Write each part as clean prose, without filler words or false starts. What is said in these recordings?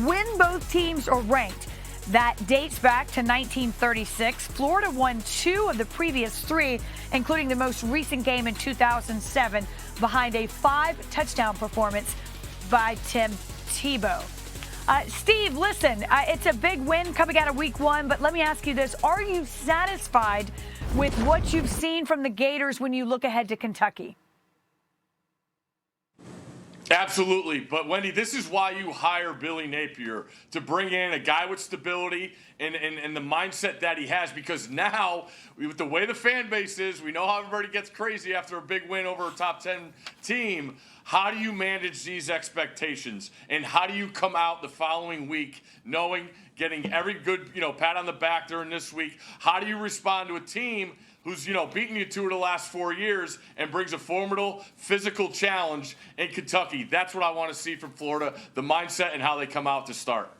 when both teams are ranked. That dates back to 1936. Florida won 2 of the previous 3, including the most recent game in 2007, behind a 5-touchdown performance by Tim Tebow. Steve, listen, it's a big win coming out of week 1, but let me ask you this. Are you satisfied with what you've seen from the Gators when you look ahead to Kentucky? Absolutely. But, Wendy, this is why you hire Billy Napier, to bring in a guy with stability and the mindset that he has, because now, with the way the fan base is, we know how everybody gets crazy after a big win over a top 10 team. How do you manage these expectations? And how do you come out the following week knowing, getting every good, pat on the back during this week? How do you respond to a team who's, beaten you 2 of the last 4 years and brings a formidable physical challenge in Kentucky? That's what I want to see from Florida, the mindset and how they come out to start.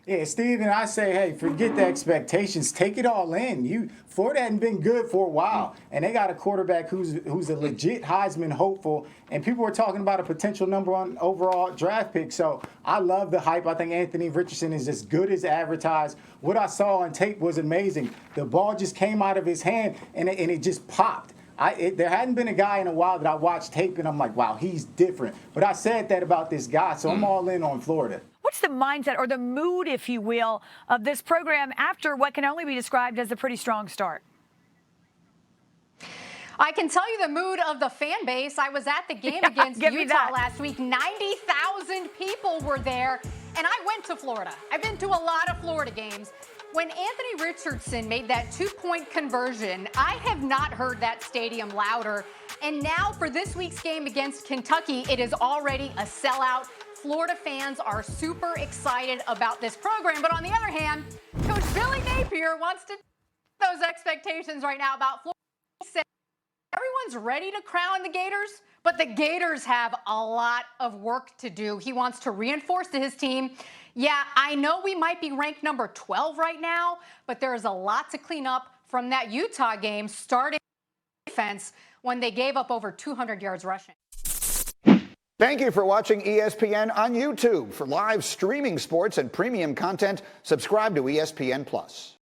Yeah, Steve, and I say, hey, forget the expectations. Take it all in. Florida hadn't been good for a while, and they got a quarterback who's a legit Heisman hopeful, and people were talking about a potential #1 overall draft pick. So I love the hype. I think Anthony Richardson is as good as advertised. What I saw on tape was amazing. The ball just came out of his hand, and it just popped. There hadn't been a guy in a while that I watched tape, and I'm like, wow, he's different. But I said that about this guy, so I'm all in on Florida. What's the mindset or the mood, if you will, of this program after what can only be described as a pretty strong start? I can tell you the mood of the fan base. I was at the game against Utah last week. 90,000 people were there, and I went to Florida. I've been to a lot of Florida games. When Anthony Richardson made that 2-point conversion, I have not heard that stadium louder. And now for this week's game against Kentucky, it is already a sellout. Florida fans are super excited about this program. But on the other hand, Coach Billy Napier wants to those expectations right now about Florida. He said everyone's ready to crown the Gators, but the Gators have a lot of work to do. He wants to reinforce to his team, yeah, I know we might be ranked number 12 right now, but there is a lot to clean up from that Utah game, starting defense when they gave up over 200 yards rushing. Thank you for watching ESPN on YouTube. For live streaming sports and premium content, subscribe to ESPN+.